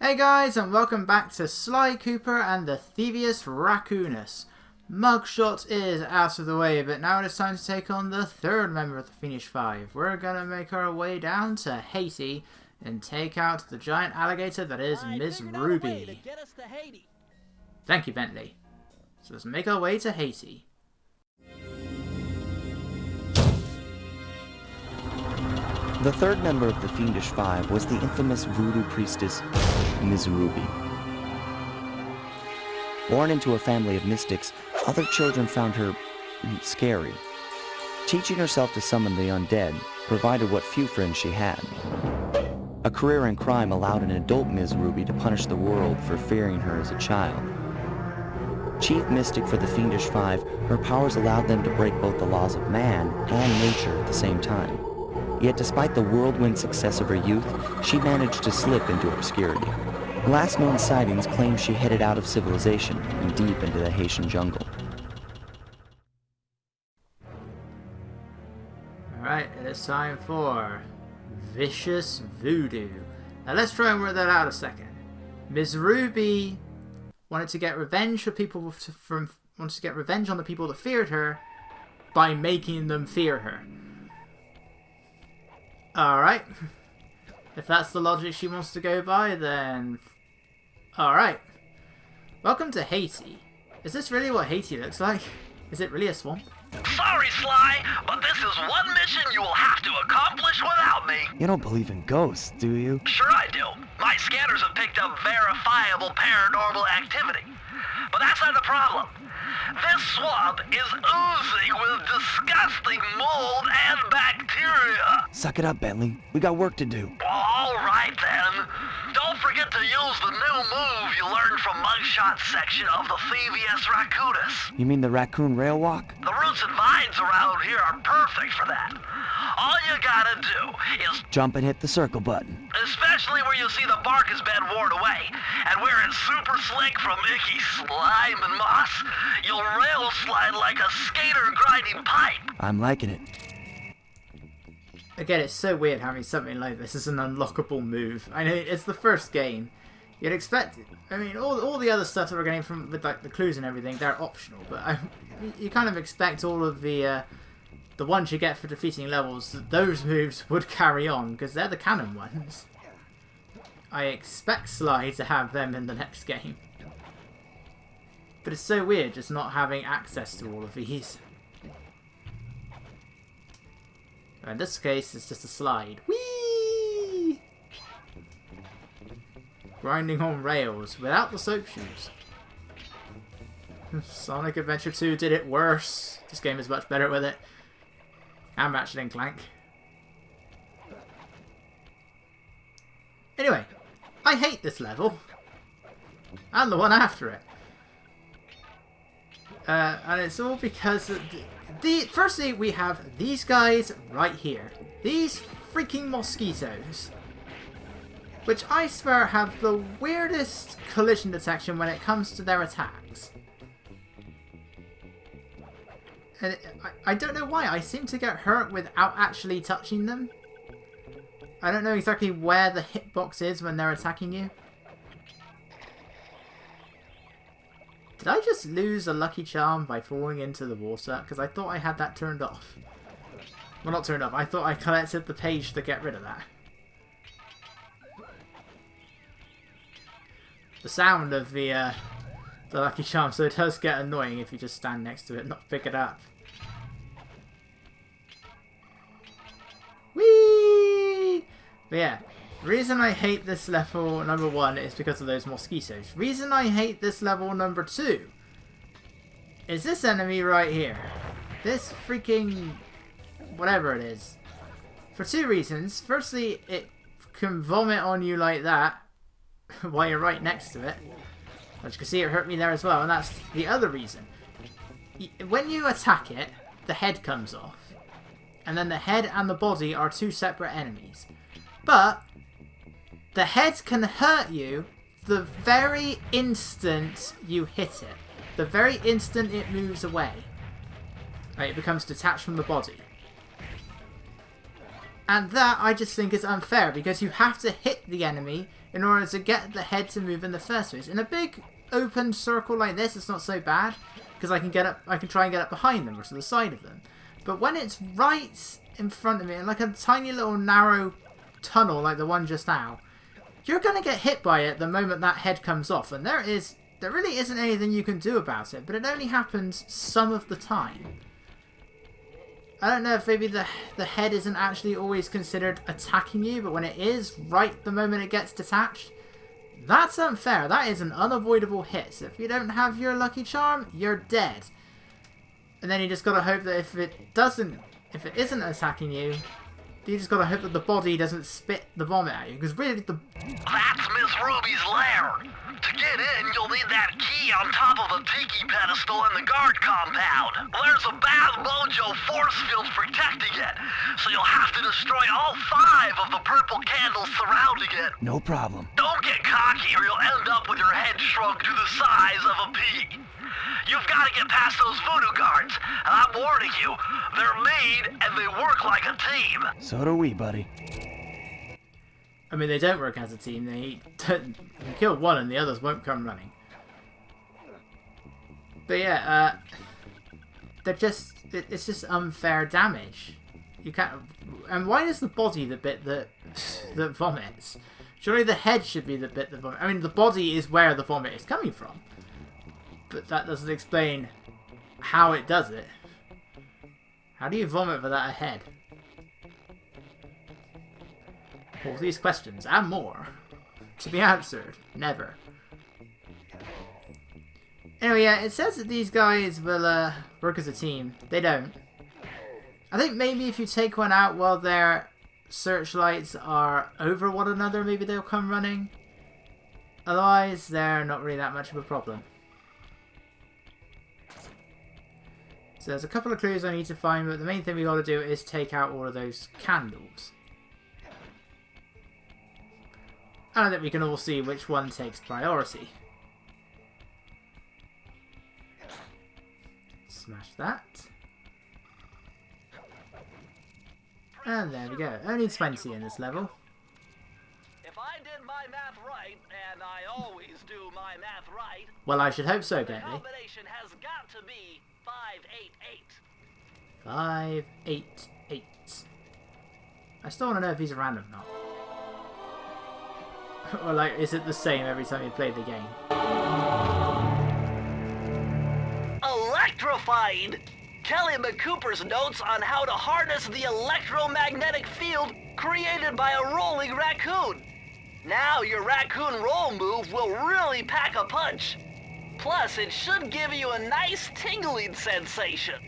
Hey guys, and welcome back to Sly Cooper and the Thievius Raccoonus. Mugshot is out of the way, but now it is time to take on the third member of the Fiendish Five. We're gonna make our way down to Haiti and take out the giant alligator that is Ms. Ruby. Thank you, Bentley. So let's make our way to Haiti. The third member of the Fiendish Five was the infamous voodoo priestess, Ms. Ruby. Born into a family of mystics, other children found her scary. Teaching herself to summon the undead provided what few friends she had. A career in crime allowed an adult Ms. Ruby to punish the world for fearing her as a child. Chief mystic for the Fiendish Five, her powers allowed them to break both the laws of man and nature at the same time. Yet despite the whirlwind success of her youth, she managed to slip into obscurity. Last known sightings claim she headed out of civilization and deep into the Haitian jungle. Alright, it is time for Vicious Voodoo. Now let's try and work that out a second. Ms. Ruby wanted to get revenge for people wanted to get revenge on the people that feared her by making them fear her. Alright. If that's the logic she wants to go by, then... Alright. Welcome to Haiti. Is this really what Haiti looks like? Is it really a swamp? Sorry, Sly, but this is one mission you will have to accomplish without me. You don't believe in ghosts, do you? Sure I do. My scanners have picked up verifiable paranormal activity. But that's not the problem. This swamp is oozing with disgusting mold and bacteria. Suck it up, Bentley. We got work to do. All right, then. Don't forget to use the new move you learned from Mugshot's section of the Thievius Raccoonus. You mean the raccoon rail walk? The roots and vines around here are perfect for that. All you gotta do is jump and hit the circle button. especially where you see the bark has been worn away, and where it's super slick from icky slime and moss, you'll rail slide like a skater grinding pipe. I'm liking it. Again, it's so weird having something like this as an unlockable move. I know it's the first game. You'd expect, I mean, all the other stuff that we're getting from with like the clues and everything, they're optional. But you kind of expect all of the ones you get for defeating levels, those moves would carry on because they're the canon ones. I expect Sly to have them in the next game. But it's so weird just not having access to all of these. In this case, it's just a slide. Whee! Grinding on rails without the soap shoes. Sonic Adventure 2 did it worse. This game is much better with it. And Ratchet and Clank. Anyway, I hate this level. And the one after it. And it's all because firstly we have these guys right here. These freaking mosquitoes. Which I swear have the weirdest collision detection when it comes to their attacks. And I don't know why, I seem to get hurt without actually touching them. I don't know exactly where the hitbox is when they're attacking you. Did I just lose a lucky charm by falling into the water? Because I thought I had that turned off. Well, not turned off, I thought I collected the page to get rid of that. The sound of the lucky charm, so it does get annoying if you just stand next to it and not pick it up. Whee! But yeah, the reason I hate this level number 1 is because of those mosquitoes. Reason I hate this level number 2 is this enemy right here. This freaking whatever it is. For 2 reasons. Firstly, it can vomit on you like that while you're right next to it. As you can see, it hurt me there as well, and that's the other reason. When you attack it, the head comes off. And then the head and the body are 2 separate enemies. But the head can hurt you the very instant you hit it. The very instant it moves away. Right, it becomes detached from the body. And that I just think is unfair because you have to hit the enemy in order to get the head to move in the first place. In a big open circle like this, it's not so bad, because I can try and get up behind them or to the side of them. But when it's right in front of me, in like a tiny little narrow tunnel like the one just now, you're going to get hit by it the moment that head comes off. And there really isn't anything you can do about it, but it only happens some of the time. I don't know if maybe the head isn't actually always considered attacking you, but when it is, right the moment it gets detached, that's unfair. That is an unavoidable hit. So if you don't have your lucky charm, you're dead. And then you just gotta hope that if it isn't attacking you, you just gotta hope that the body doesn't spit the vomit at you. Because really, That's Miss Ruby's lair. To get in, you'll need that key on top of a tiki pedestal in the guard compound. There's a bad mojo force field protecting it, so you'll have to destroy all 5 of the purple candles surrounding it. No problem. Don't get cocky or you'll end up with your head shrunk to the size of a pea. You've got to get past those voodoo guards, and I'm warning you, they're mean and they work like a team. So do we, buddy. I mean, they don't work as a team. They kill one and the others won't come running. But yeah, it's just unfair damage. You can't. And why is the body the bit that vomits? Surely the head should be the bit that vomits. I mean, the body is where the vomit is coming from, but that doesn't explain how it does it. How do you vomit without a head? All these questions and more to be answered never. Anyway, yeah, it says that these guys will work as a team. They don't. I think maybe if you take one out while their searchlights are over one another, maybe they'll come running. Otherwise, they're not really that much of a problem. So there's a couple of clues I need to find, but the main thing we got to do is take out all of those candles. And I think we can all see which one takes priority. Smash that. And there we go. Only 20 in this level. If I did my math right, and I always do my math right, Well, I should hope so, the Bentley. combination has got to be 588. 588. I still want to know if he's a random or not. Or like, is it the same every time you play the game? Electrified! Kelly McCooper's notes on how to harness the electromagnetic field created by a rolling raccoon. Now your raccoon roll move will really pack a punch. Plus, it should give you a nice tingling sensation.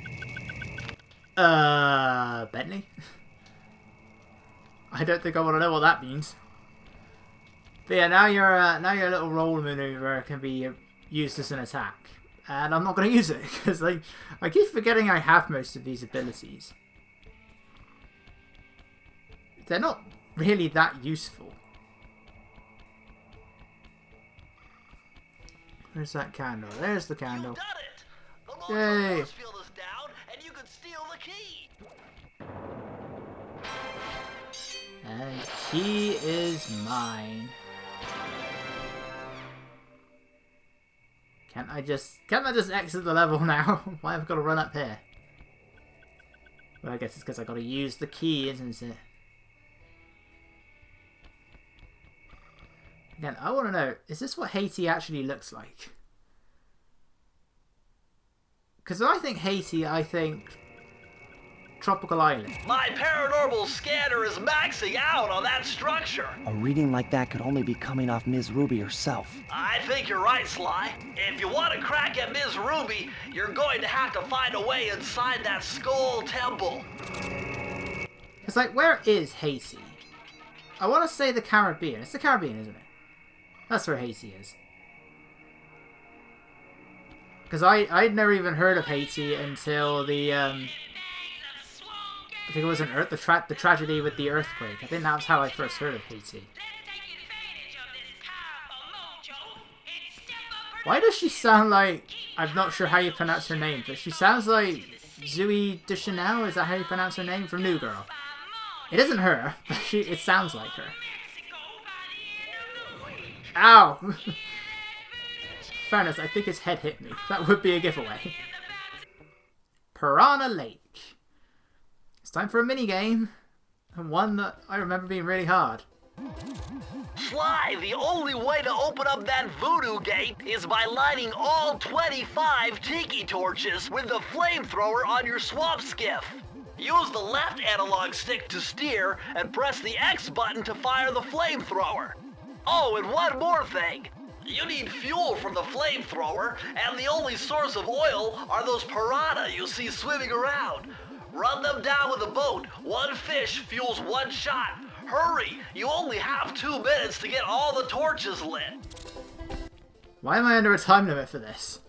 Bentley? I don't think I want to know what that means. But yeah, now your little roll maneuver can be used as an attack. And I'm not going to use it, because I keep forgetting I have most of these abilities. They're not really that useful. Where's that candle? There's the candle. You done it! The Yay! force field is down, and you can steal the key. And key is mine. Can't I just exit the level now? Why have I got to run up here? Well, I guess it's because I got to use the key, isn't it? Again, I want to know, is this what Haiti actually looks like? Because when I think Haiti, I think tropical island. My paranormal scanner is maxing out on that structure. A reading like that could only be coming off Ms. Ruby herself. I think you're right, Sly. If you want to crack at Ms. Ruby, you're going to have to find a way inside that skull temple. It's like, where is Haiti? I want to say the Caribbean. It's the Caribbean, isn't it? That's where Haiti is. Because I'd never even heard of Haiti until the, I think it was an the tragedy with the earthquake. I think that was how I first heard of Haiti. Why does she sound like, I'm not sure how you pronounce her name, but she sounds like Zooey Deschanel? Is that how you pronounce her name? From New Girl. It isn't her, but it sounds like her. Ow! Fairness, I think his head hit me. That would be a giveaway. Piranha Lake. It's time for a mini-game. And one that I remember being really hard. Sly, the only way to open up that voodoo gate is by lighting all 25 tiki torches with the flamethrower on your swamp skiff. Use the left analog stick to steer and press the X button to fire the flamethrower. Oh, and one more thing. You need fuel from the flamethrower, and the only source of oil are those piranha you see swimming around. Run them down with a boat. One fish fuels one shot. Hurry! You only have 2 minutes to get all the torches lit. Why am I under a time limit for this?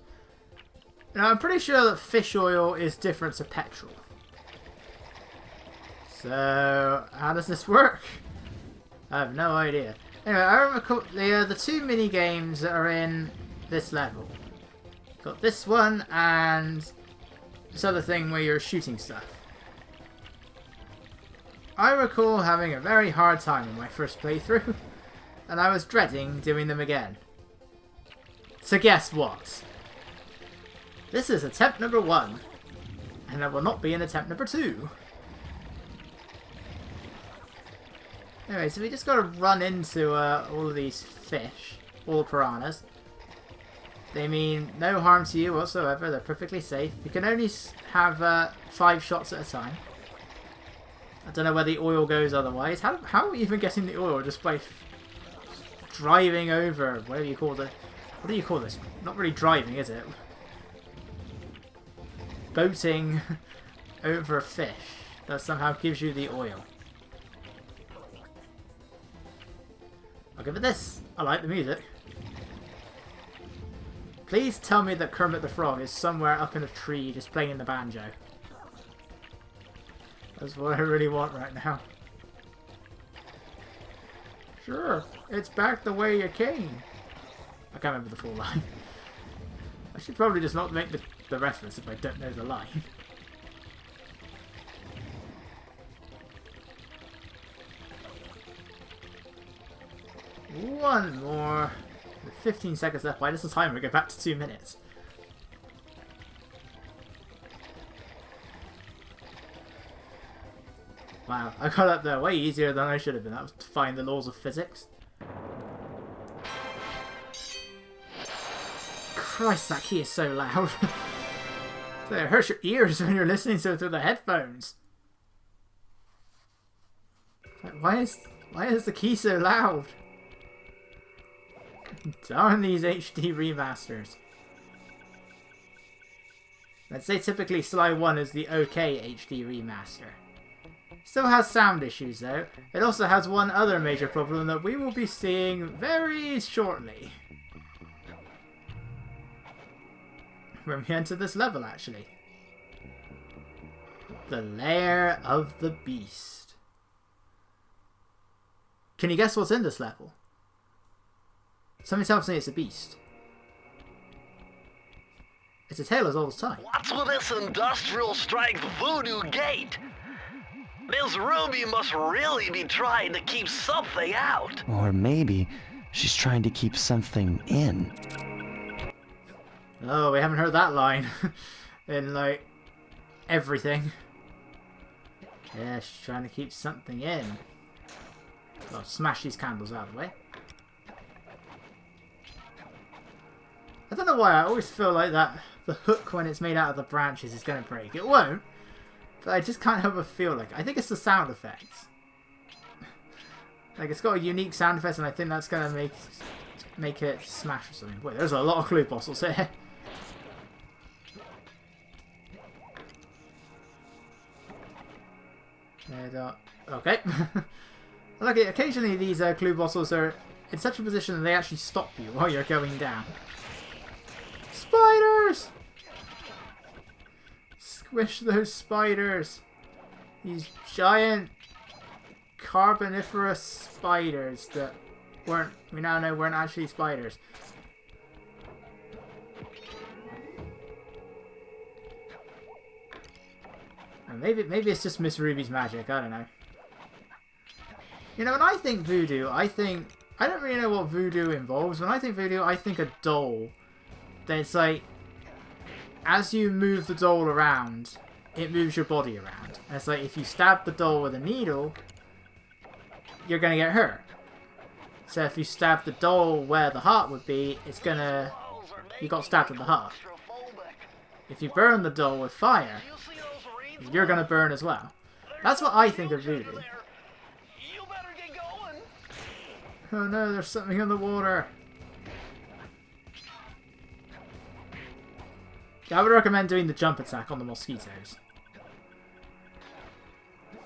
Now, I'm pretty sure that fish oil is different to petrol. So, how does this work? I have no idea. Anyway, I remember the 2 mini games that are in this level. Got this one and this other thing where you're shooting stuff. I recall having a very hard time in my first playthrough, and I was dreading doing them again. So guess what? This is attempt number 1, and there will not be an attempt number 2. Anyway, so we just gotta run into all of these fish, all the piranhas. They mean no harm to you whatsoever, they're perfectly safe. You can only have 5 shots at a time. I don't know where the oil goes otherwise. How are we even getting the oil? Just by driving over, whatever you call it. What do you call this? Not really driving, is it? Boating over a fish that somehow gives you the oil. I'll give it this. I like the music. Please tell me that Kermit the Frog is somewhere up in a tree just playing the banjo. That's what I really want right now. Sure, it's back the way you came. I can't remember the full line. I should probably just not make the reference if I don't know the line. One more. With 15 seconds left. Why does the timer go back to 2 minutes? Wow, I got up there way easier than I should have been. That was defying the laws of physics. Christ, that key is so loud. It hurts your ears when you're listening to it through the headphones. Like, why is the key so loud? Darn these HD remasters. I'd say typically Sly 1 is the okay HD remaster. Still has sound issues though. It also has one other major problem that we will be seeing very shortly. When we enter this level actually. The Lair of the Beast. Can you guess what's in this level? Something tells me it's a beast. It's a tale as old as time. What's with this industrial strength voodoo gate? Miss Ruby must really be trying to keep something out. Or maybe she's trying to keep something in. Oh, we haven't heard that line in, like, everything. Yeah, she's trying to keep something in. Well, smash these candles out of the way. I don't know why, I always feel like that the hook when it's made out of the branches is going to break. It won't, but I just can't help but feel like it. I think it's the sound effects. Like, it's got a unique sound effect and I think that's going to make it smash or something. Boy, there's a lot of clue bottles here. Okay. Look, occasionally these clue bottles are in such a position that they actually stop you while you're going down. Spiders! Squish those spiders! These giant carboniferous spiders that we now know weren't actually spiders. And maybe it's just Miss Ruby's magic, I don't know. You know, when I think voodoo, I think I don't really know what voodoo involves. When I think voodoo, I think a doll. Then it's like, as you move the doll around, it moves your body around. And it's like, if you stab the doll with a needle, you're going to get hurt. So if you stab the doll where the heart would be, it's going to... You got stabbed in the heart. If you burn the doll with fire, you're going to burn as well. That's what I think of voodoo. Oh no, there's something in the water. Yeah, I would recommend doing the jump attack on the mosquitoes.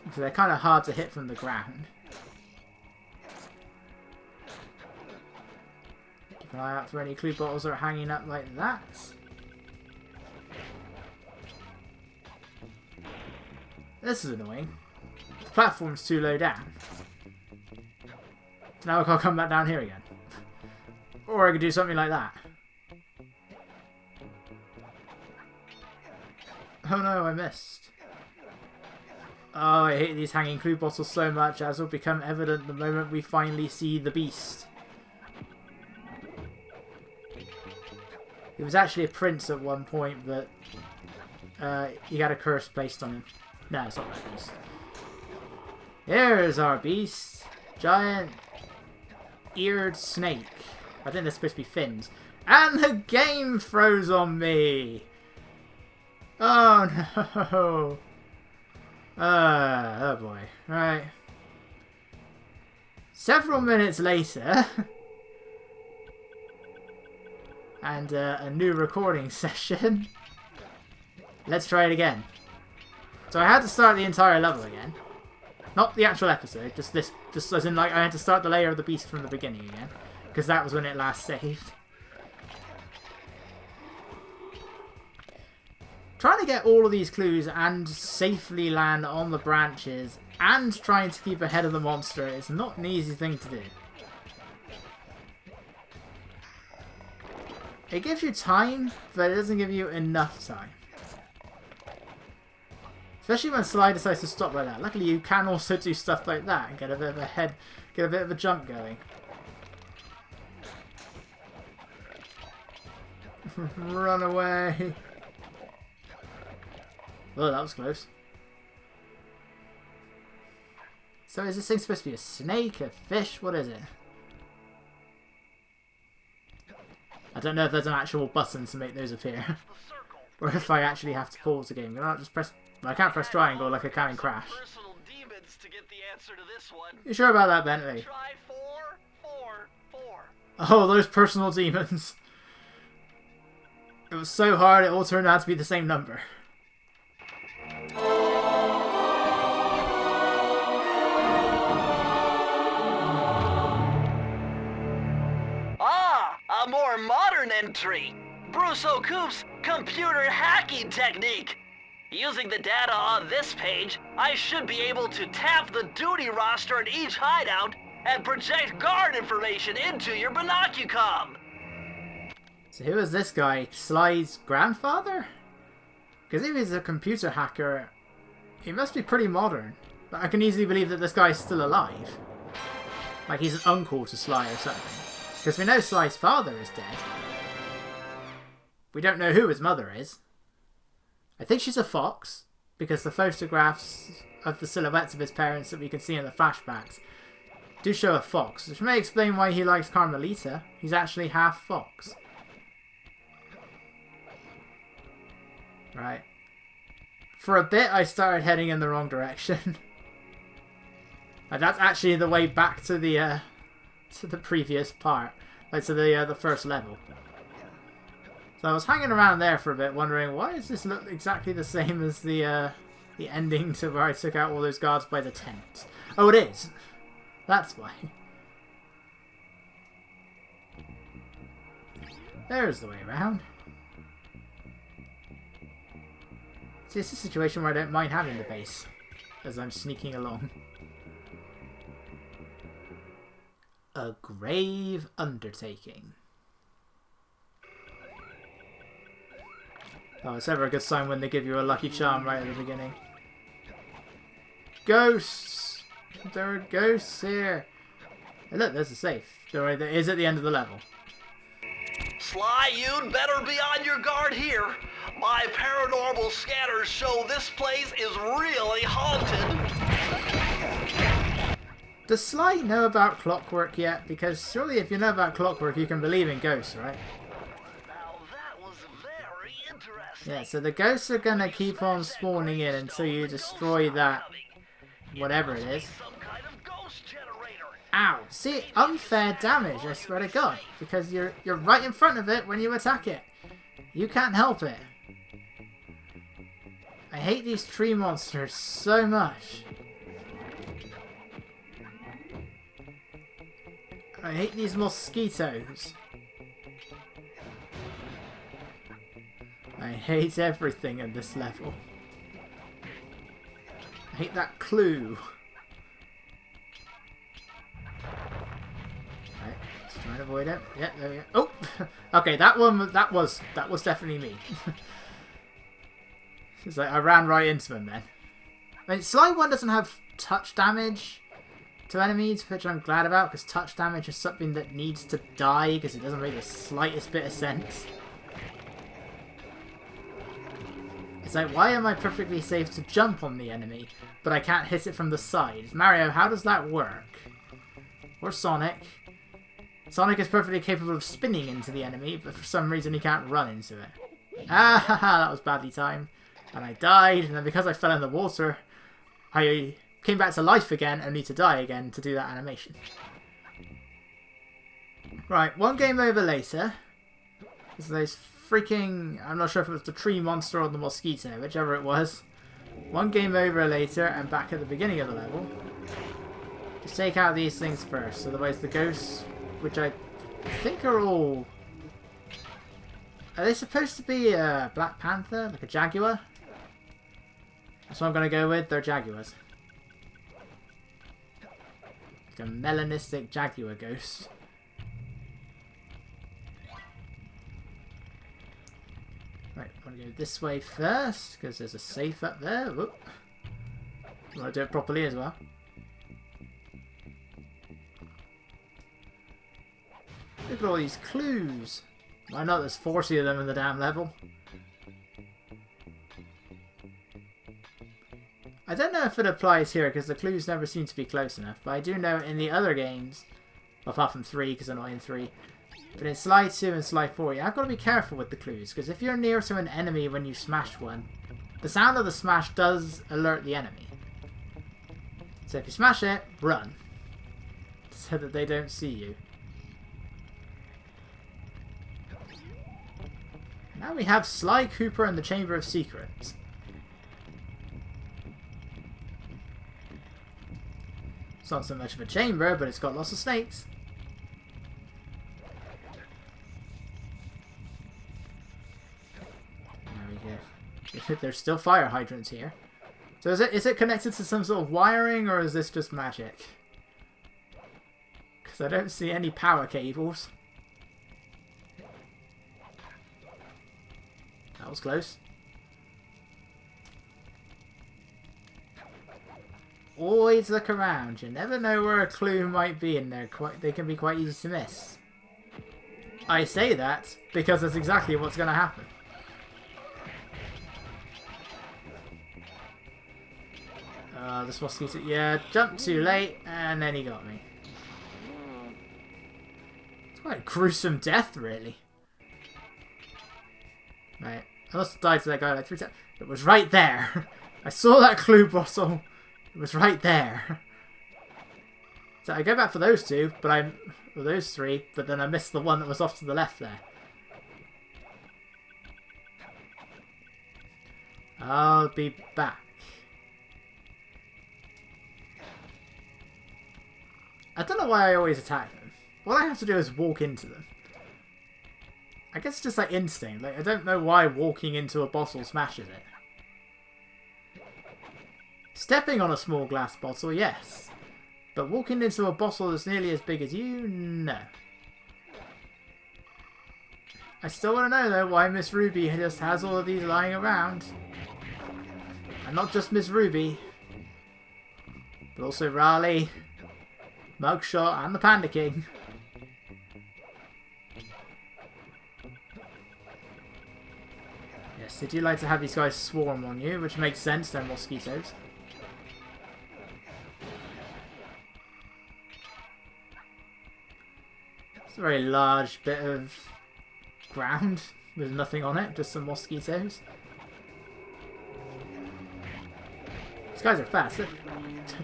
Because they're kind of hard to hit from the ground. Keep an eye out for any clue bottles that are hanging up like that. This is annoying. The platform's too low down. So now I can't come back down here again. Or I could do something like that. Oh no, I missed. Oh, I hate these hanging clue bottles so much, as will become evident the moment we finally see the beast. He was actually a prince at one point, but he had a curse placed on him. No, it's not that beast. Here's our beast. Giant eared snake. I think they're supposed to be fins. And the game froze on me! Oh no! Oh boy. Right. Several minutes later, and a new recording session. Let's try it again. So I had to start the entire level again. Not the actual episode, just as in, like, I had to start the layer of the beast from the beginning again. Because that was when it last saved. Trying to get all of these clues and safely land on the branches and trying to keep ahead of the monster is not an easy thing to do. It gives you time, but it doesn't give you enough time. Especially when Sly decides to stop like that. Luckily you can also do stuff like that and get a bit of a jump going. Run away. Oh, that was close. So is this thing supposed to be a snake, a fish? What is it? I don't know if there's an actual button to make those appear. Or if I actually have to pause the game. I just press... I can't press triangle like I can in Crash. You sure about that, Bentley? Oh, those personal demons. It was so hard it all turned out to be the same number. Ah, a more modern entry. Bruce O'Coop's computer hacking technique. Using the data on this page, I should be able to tap the duty roster in each hideout and project guard information into your binocucom. So who is this guy? Sly's grandfather? Because if he's a computer hacker, he must be pretty modern. But I can easily believe that this guy's still alive. Like he's an uncle to Sly or something. Because we know Sly's father is dead. We don't know who his mother is. I think she's a fox, because the photographs of the silhouettes of his parents that we can see in the flashbacks do show a fox, which may explain why he likes Carmelita. He's actually half fox. Right. For a bit, I started heading in the wrong direction. And that's actually the way back to the previous part, like to the first level. So I was hanging around there for a bit, wondering why does this look exactly the same as the ending to where I took out all those guards by the tent. Oh, it is. That's why. There's the way around. See, it's a situation where I don't mind having the base as I'm sneaking along. A grave undertaking. Oh, it's ever a good sign when they give you a lucky charm right at the beginning. Ghosts! There are ghosts here! Hey, look, there's a safe. Don't worry, that is at the end of the level. Sly, you'd better be on your guard here. My paranormal scanners show this place is really haunted. Does Sly know about clockwork yet? Because surely if you know about clockwork, you can believe in ghosts, right? Now that was very interesting. Yeah, so the ghosts are gonna keep on spawning in until you destroy that, whatever it is. Some kind of ghost generator. Ow! See, unfair damage, I swear to God. Because you're right in front of it when you attack it. You can't help it. I hate these tree monsters so much. I hate these mosquitoes. I hate everything at this level. I hate that clue. Right, let's try and avoid it. Yeah, there we go. Oh! Okay, that was definitely me. It's like I ran right into him then. I mean, Sly 1 doesn't have touch damage to enemies, which I'm glad about, because touch damage is something that needs to die, because it doesn't make the slightest bit of sense. It's like, why am I perfectly safe to jump on the enemy, but I can't hit it from the side? Mario, how does that work? Or Sonic. Sonic is perfectly capable of spinning into the enemy, but for some reason he can't run into it. Ah, haha, that was badly timed. And I died, and then because I fell in the water, I came back to life again, only to die again to do that animation. Right, one game over later. Because those freaking... I'm not sure if it was the tree monster or the mosquito, whichever it was. One game over later, and back at the beginning of the level. Just take out these things first, otherwise the ghosts, which I think are all... Are they supposed to be a Black Panther? Like a jaguar? That's what I'm going to go with. They're jaguars. Like a melanistic jaguar ghost. Right, I want to go this way first, because there's a safe up there. Whoop. I want to do it properly as well. Look at all these clues. Why not? There's 40 of them in the damn level. I don't know if it applies here because the clues never seem to be close enough, but I do know in the other games, apart from 3 because I'm not in 3, but in Sly 2 and Sly 4, I've got to be careful with the clues because if you're near to an enemy when you smash one, the sound of the smash does alert the enemy. So if you smash it, run, so that they don't see you. Now we have Sly Cooper and the Chamber of Secrets. It's not so much of a chamber, but it's got lots of snakes. There we go. There's still fire hydrants here. So is it connected to some sort of wiring, or is this just magic? Because I don't see any power cables. That was close. Always look around. You never know where a clue might be in there. They can be quite easy to miss. I say that because that's exactly what's going to happen. This mosquito... Yeah, jumped too late and then he got me. It's quite a gruesome death, really. Right. I must have died to that guy like 3 times. It was right there. I saw that clue bottle. It was right there. So I go back for those two, but well, those 3, but then I missed the one that was off to the left there. I'll be back. I don't know why I always attack them. All I have to do is walk into them. I guess it's just like instinct. Like I don't know why walking into a bottle smashes it. Stepping on a small glass bottle, yes. But walking into a bottle that's nearly as big as you, no. I still want to know, though, why Miss Ruby just has all of these lying around. And not just Miss Ruby, but also Raleigh, Mugshot, and the Panda King. Yes, they do like to have these guys swarm on you, which makes sense, they're mosquitoes. It's a very large bit of ground with nothing on it, just some mosquitoes. These guys are fast.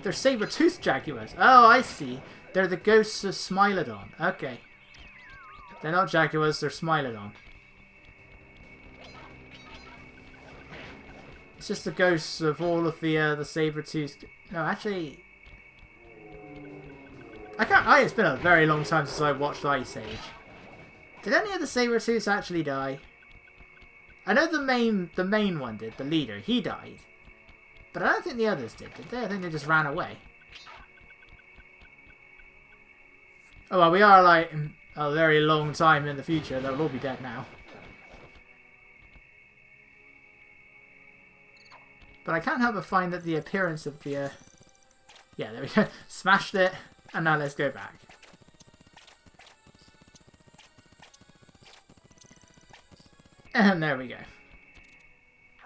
They're saber-toothed jaguars. Oh, I see. They're the ghosts of Smilodon. Okay. They're not jaguars, they're Smilodon. It's just the ghosts of all of the saber-toothed... No, actually... It's been a very long time since I watched Ice Age. Did any of the saber-tooths actually die? I know the main one did, the leader. He died. But I don't think the others did they? I think they just ran away. Oh well, we are like a very long time in the future. They'll all be dead now. But I can't help but find that the appearance of the... Yeah, there we go. Smashed it. And now let's go back. And there we go.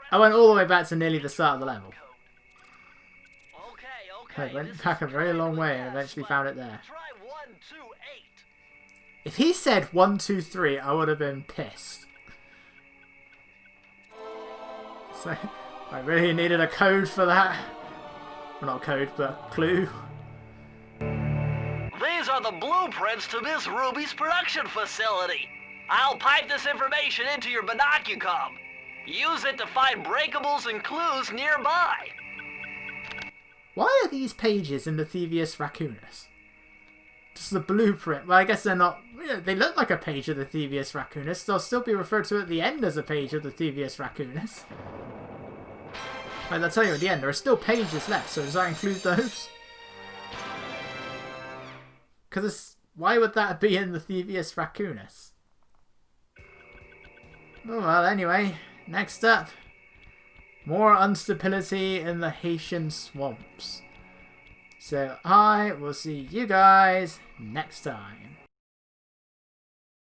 I went all the way back to nearly the start of the level. I went back a very long way and eventually found it there. If he said 1, 2, 3, I would have been pissed. So, I really needed a code for that. Well, not code, but clue. These are the blueprints to Miss Ruby's production facility. I'll pipe this information into your binocucom. Use it to find breakables and clues nearby. Why are these pages in the Thievius Raccoonus? Just the blueprint. Well, I guess they're not... They look like a page of the Thievius Raccoonus. They'll still be referred to at the end as a page of the Thievius Raccoonus. But I'll tell you at the end, there are still pages left, so does that include those? Because why would that be in the Thievius Raccoonus? Oh well, anyway, next up. More instability in the Haitian swamps. So I will see you guys next time.